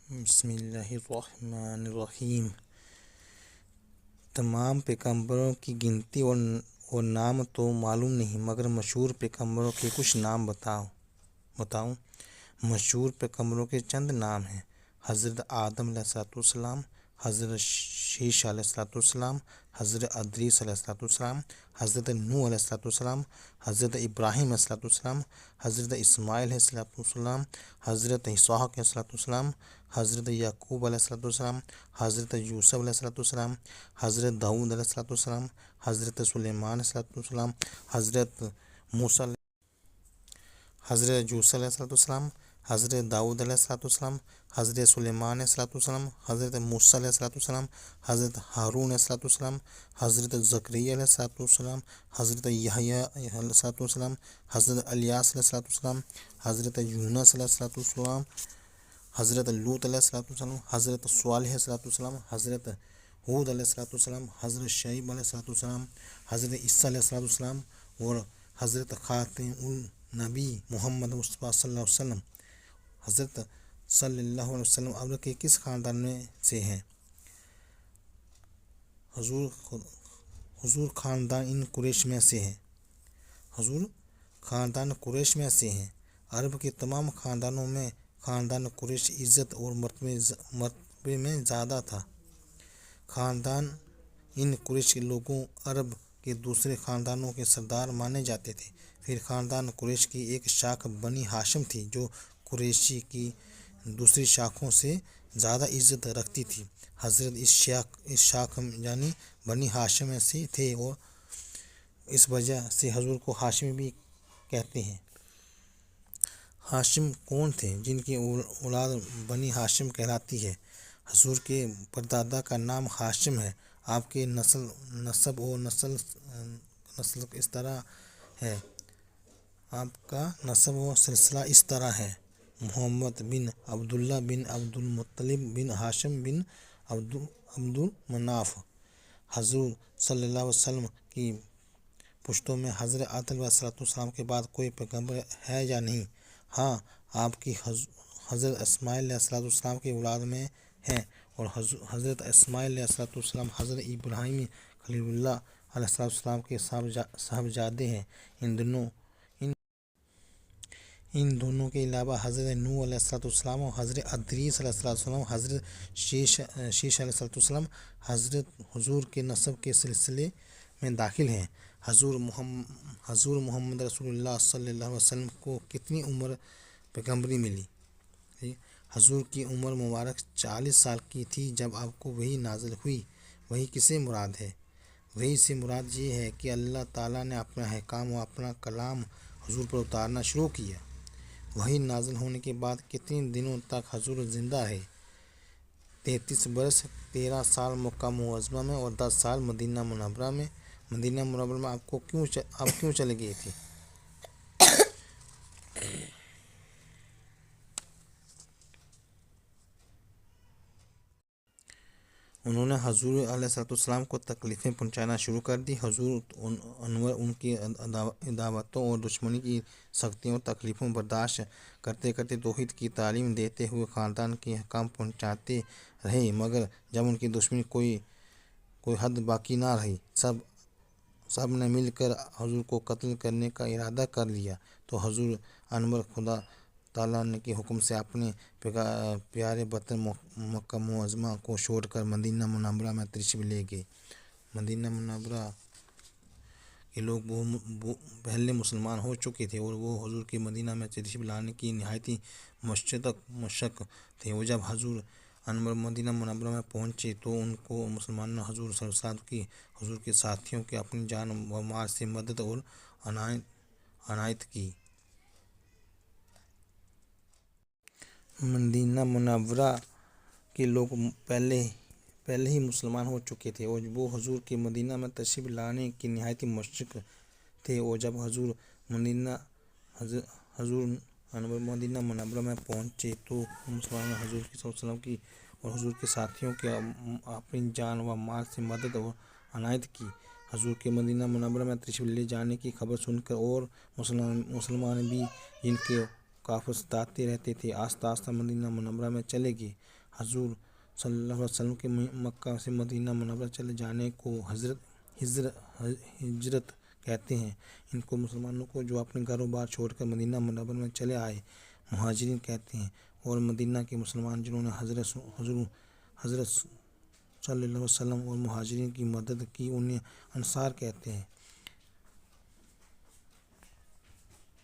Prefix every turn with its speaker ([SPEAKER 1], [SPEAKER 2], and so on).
[SPEAKER 1] بسم اللہ الرحمن الرحیم۔ تمام پیغمبروں کی گنتی اور نام تو معلوم نہیں، مگر مشہور پیغمبروں کے کچھ نام بتاؤں۔ مشہور پیغمبروں کے چند نام ہیں: حضرت آدم علیہ السلام، حضرت شیش علیہ السلام، حضرت ادریس علیہ السلام، حضرت نوح علیہ السلام، حضرت ابراہیم علیہ السلام، حضرت اسماعیل علیہ السلام، حضرت اسحاق علیہ السلام، حضرت یعقوب علیہ السلام، حضرت یوسف علیہ السلام، حضرت داؤد علیہ السلام، حضرت سلیمان علیہ السلام، حضرت موسیٰ حضرت یوسف علیہ السلام، حضرت داؤد علیہ السلام، حضرت سلیمان علیہ السلام، حضرت موسیٰ علیہ السلام، حضرت ہارون علیہ السلام، حضرت زکریا علیہ السلام، حضرت یحییٰ علیہ السلام، حضرت الیاس علیہ السلام، حضرت یونس علیہ السلام، حضرت لوط علیہ السلام، حضرت صالح علیہ السلام، حضرت ہود علیہ السلام، حضرت شعیب علیہ السلام، حضرت عیسیٰ علیہ السلام اور حضرت خاتم النبی محمد مصطفیٰ صلی اللہ علیہ وسلم۔ حضرت صلی اللہ علیہ وسلم ابر کے کس خاندان میں سے ہیں؟ حضور خاندان ان قریش میں سے ہے۔ حضور خاندان قریش میں سے ہیں۔ عرب کے تمام خاندانوں میں خاندان قریش عزت اور مرتبے میں زیادہ تھا۔ خاندان ان قریش کے لوگوں عرب کے دوسرے خاندانوں کے سردار مانے جاتے تھے۔ پھر خاندان قریش کی ایک شاخ بنی ہاشم تھی جو قریشی کی دوسری شاخوں سے زیادہ عزت رکھتی تھی۔ حضرت اس شاخ یعنی بنی ہاشم میں سے تھے اور اس وجہ سے حضور کو ہاشمی بھی کہتے ہیں۔ ہاشم کون تھے جن کی اولاد بنی ہاشم کہلاتی ہے؟ حضور کے پردادا کا نام ہاشم ہے۔ آپ کے نسب و نسل اس طرح ہے۔ آپ کا نسب و سلسلہ اس طرح ہے: محمد بن عبداللہ بن عبد المطلب بن ہاشم بن عبد المناف۔ حضور صلی اللہ علیہ وسلم کی پشتوں میں حضرت آدم علیہ السلام کے بعد کوئی پیغمبر ہے یا نہیں؟ ہاں، آپ کی حضرت اسماعیل علیہ السلام کی اولاد میں ہیں اور حضرت اسماعیل علیہ السلام حضرت ابراہیم خلیل اللہ علیہ السلام کے صاحبزادے ہیں۔ ان دونوں کے علاوہ حضرت نوح علیہ السلام اور حضرت ادریس علیہ السلام، حضرت شیش علیہ السلام حضور کے نسب کے سلسلے میں داخل ہیں۔ حضور محمد رسول اللہ صلی اللہ علیہ وسلم کو کتنی عمر پیغمبری ملی؟ حضور کی عمر مبارک 40 سال کی تھی جب آپ کو وحی نازل ہوئی۔ وحی کسے مراد ہے؟ وحی سے مراد یہ ہے کہ اللہ تعالیٰ نے اپنا احکام و اپنا کلام حضور پر اتارنا شروع کیا۔ وحی نازل ہونے کے بعد کتنے دنوں تک حضور زندہ رہے؟ 33 برس، 13 سال مکہ معظمہ میں اور 10 سال مدینہ منورہ میں۔ مدینہ منورہ میں آپ کیوں چلے گئے تھے؟ انہوں نے حضور علیہ السلام کو تکلیفیں پہنچانا شروع کر دی۔ حضور انور ان کی عداوتوں اور دشمنی کی سختیوں اور تکلیفوں برداشت کرتے کرتے توحید کی تعلیم دیتے ہوئے خاندان کے احکام پہنچاتے رہے، مگر جب ان کی دشمنی کوئی حد باقی نہ رہی، سب نے مل کر حضور کو قتل کرنے کا ارادہ کر لیا تو حضور انور خدا تعالیٰ کے حکم سے اپنے پیارے وطن مکہ معظمہ کو چھوڑ کر مدینہ منورہ میں تشریف لے گئے۔ مدینہ منورہ کے لوگ پہلے مسلمان ہو چکے تھے اور وہ حضور کے مدینہ میں تشریف لانے کی نہایت مشتاق تھے، اور جب حضور انور مدینہ منورہ میں پہنچے تو ان کو مسلمانوں نے حضور صلی اللہ علیہ وسلم کی حضور کے ساتھیوں کی اپنی جان و مال سے مدد اور عنایت کی۔ مدینہ منورہ کے لوگ پہلے ہی مسلمان ہو چکے تھے اور وہ حضور کے مدینہ میں تشریف لانے کی نہایت مشتاق تھے، اور جب حضور انور مدینہ منورہ میں پہنچے تو مسلمانوں نے حضور صلی اللہ علیہ وسلم کی اور حضور کے ساتھیوں کی اپنی جان و مال سے مدد اور عنایت کی۔ حضور کے مدینہ منورہ میں تشریف لے جانے کی خبر سن کر اور مسلمان بھی جن کے قافلے ستاتے رہتے تھے، آہستہ آہستہ مدینہ منورہ میں چلے گئے۔ حضور صلی اللہ علیہ وسلم کے مکہ سے مدینہ منورہ چلے جانے کو ہجرت کہتے ہیں۔ ان کو مسلمانوں کو جو اپنے گھر و بار چھوڑ کر مدینہ منورہ میں چلے آئے مہاجرین کہتے ہیں، اور مدینہ کے مسلمان جنہوں نے حضرت صلی اللہ علیہ وسلم اور مہاجرین کی مدد کی انہیں انصار کہتے ہیں۔